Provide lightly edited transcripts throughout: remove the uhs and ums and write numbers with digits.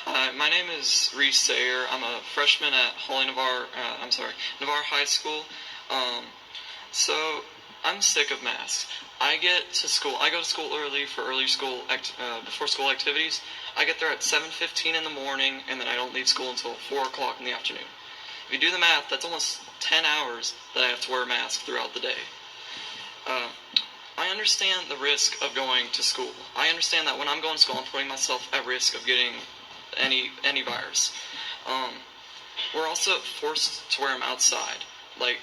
Hi, my name is Reese Sayer. I'm a freshman at Navarre High School. Um, so I'm sick of masks. I go to school early for before school activities. I get there at 7:15 in the morning, and then I don't leave school until 4 o'clock in the afternoon. If you do the math, that's almost 10 hours that I have to wear a mask throughout the day. Uh, I understand the risk of going to school. I understand that when I'm going to school, I'm putting myself at risk of getting any virus. Um, we're also forced to wear them outside. Like,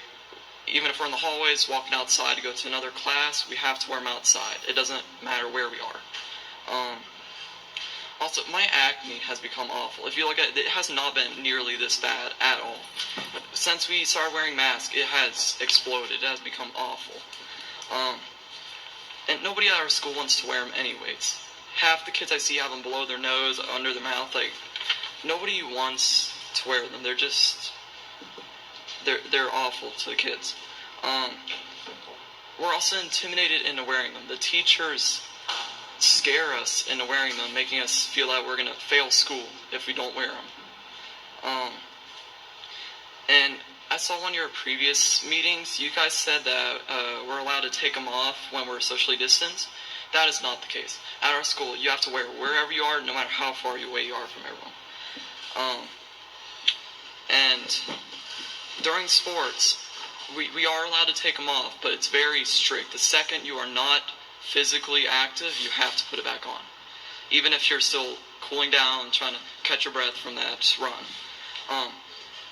even if we're in the hallways walking outside to go to another class, we have to wear them outside. It doesn't matter where we are. Also, my acne has become awful. If you look at it, it has not been nearly this bad at all. Since we started wearing masks, it has exploded. It has become awful. And nobody at our school wants to wear them anyways. Half the kids I see have them below their nose, under their mouth. Like, nobody wants to wear them. They're awful to the kids. We're also intimidated into wearing them. The teachers scare us into wearing them, making us feel that we're going to fail school if we don't wear them. And I saw one of your previous meetings, you guys said that we're allowed to take them off when we're socially distanced. That is not the case. At our school, you have to wear wherever you are, no matter how far away you are from everyone. And during sports, we are allowed to take them off, but it's very strict. The second you are not physically active, you have to put it back on. Even if you're still cooling down, trying to catch your breath from that run.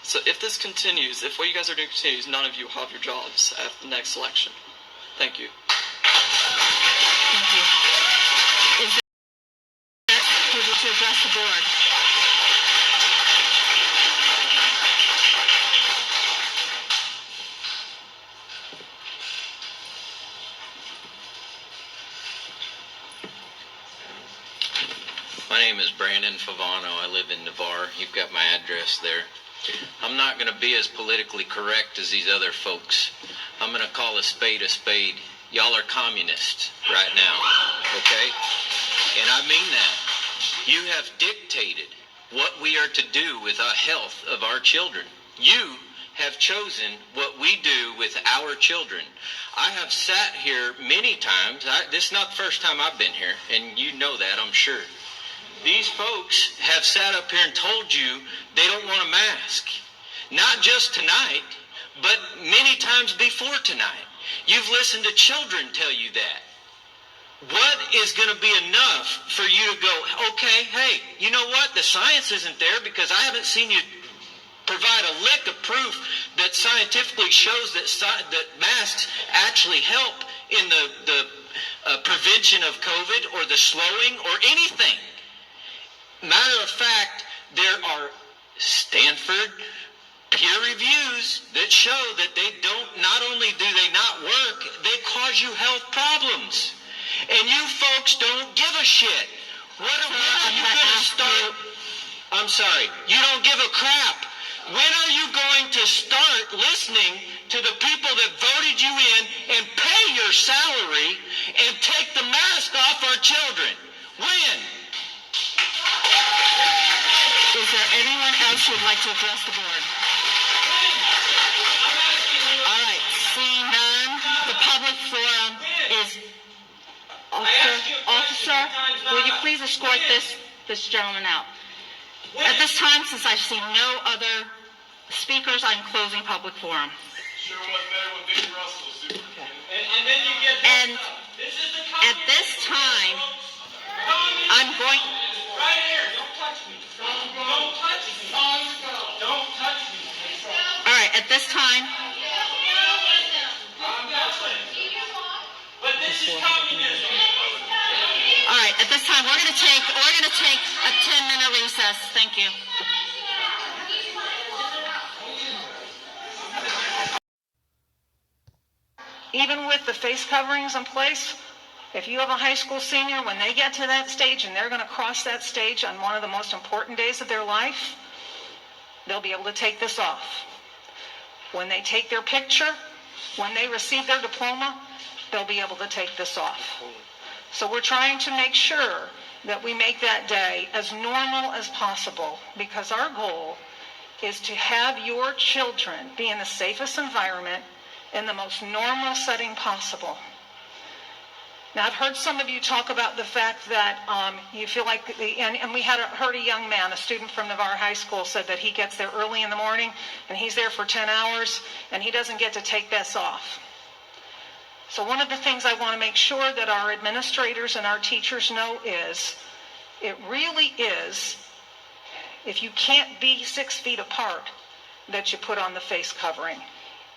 So if this continues, if what you guys are doing continues, none of you will have your jobs at the next election. Thank you. Thank you. Is there people to address the board? My name is Brandon Favano. I live in Navarre. You've got my address there. I'm not going to be as politically correct as these other folks. I'm going to call a spade a spade. Y'all are communists right now, okay? And I mean that. You have dictated what we are to do with the health of our children. You have chosen what we do with our children. I have sat here many times. This is not the first time I've been here, and you know that, I'm sure. These folks have sat up here and told you they don't want a mask. Not just tonight, but many times before tonight. You've listened to children tell you that. What is going to be enough for you to go, okay, hey, you know what? The science isn't there because I haven't seen you provide a lick of proof that scientifically shows that masks actually help in the prevention of COVID or the slowing or anything. Matter of fact, there are Stanford peer reviews that show that they don't, not only do they not work, they cause you health problems. And you folks don't give a shit. When are you going to start? I'm sorry, you don't give a crap. When are you going to start listening to the people that voted you in and pay your salary and take the mask off our children? When? Is there anyone else who would like to address the board? All right, seeing none, the public forum is... Officer, will you please escort this gentleman out? At this time, since I see no other speakers, I'm closing public forum. Sure was better when Big Russell was super. Okay. And then you get... And at this time, I'm going... Right here. Don't touch me. Don't touch me. Don't touch me. All right, at this time... I'm done. But this is communism. All right, at this time, we're going to take a 10-minute recess. Thank you. Even with the face coverings in place, if you have a high school senior, when they get to that stage and they're going to cross that stage on one of the most important days of their life, they'll be able to take this off. When they take their picture, when they receive their diploma, they'll be able to take this off. So we're trying to make sure that we make that day as normal as possible, because our goal is to have your children be in the safest environment in the most normal setting possible. Now, I've heard some of you talk about the fact that you feel like, and we heard a young man, a student from Navarre High School, said that he gets there early in the morning and he's there for 10 hours and he doesn't get to take this off. So one of the things I want to make sure that our administrators and our teachers know is, it really is, if you can't be 6 feet apart, that you put on the face covering.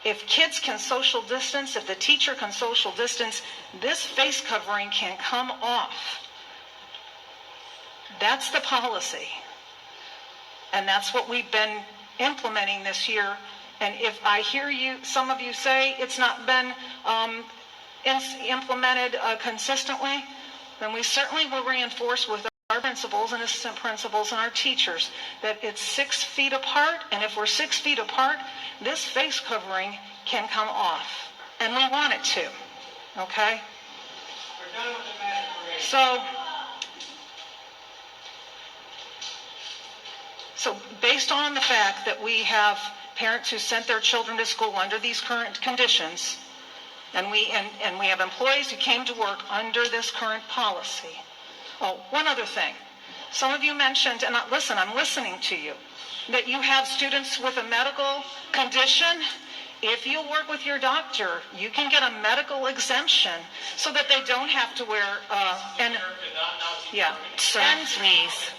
If kids can social distance, if the teacher can social distance, this face covering can come off. That's the policy. And that's what we've been implementing this year. And if I hear you, some of you say it's not been implemented consistently, then we certainly will reinforce with our principals and assistant principals and our teachers that it's 6 feet apart, and if we're 6 feet apart, this face covering can come off, and we want it to, okay? We're done with the math parade. So based on the fact that we have parents who sent their children to school under these current conditions, and we have employees who came to work under this current policy. Oh, one other thing. Some of you mentioned, and listen, I'm listening to you, that you have students with a medical condition. If you work with your doctor, you can get a medical exemption so that they don't have to wear, yeah. Sir, And- please.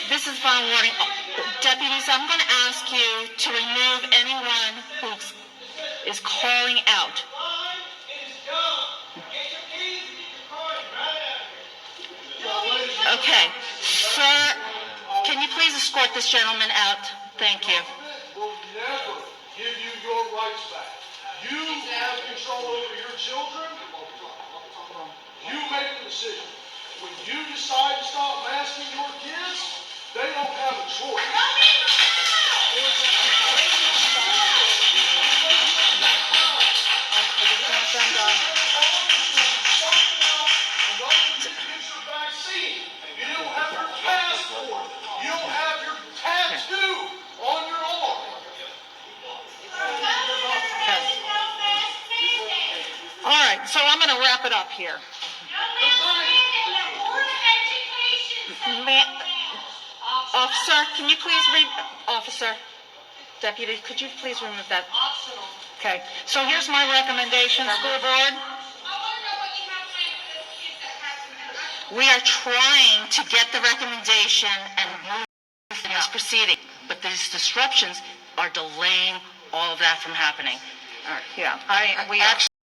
This is final warning. Deputies, I'm going to ask you to remove anyone who is calling out. Time is done. Get your keys and get your car right out of here. Okay. Sir, can you please escort this gentleman out? Thank you. Will never give you your rights back. You have control over your children. You make the decision. When you decide to stop masking your kids, they don't have a choice. You don't have your passport. You don't have your tattoo on your arm. All right, so I'm going to wrap it up here. Officer, can you please Officer, Deputy, could you please remove that? Okay, so here's my recommendation, school board. We are trying to get the recommendation and move in this proceeding, but these disruptions are delaying all of that from happening. Yeah, we Actually,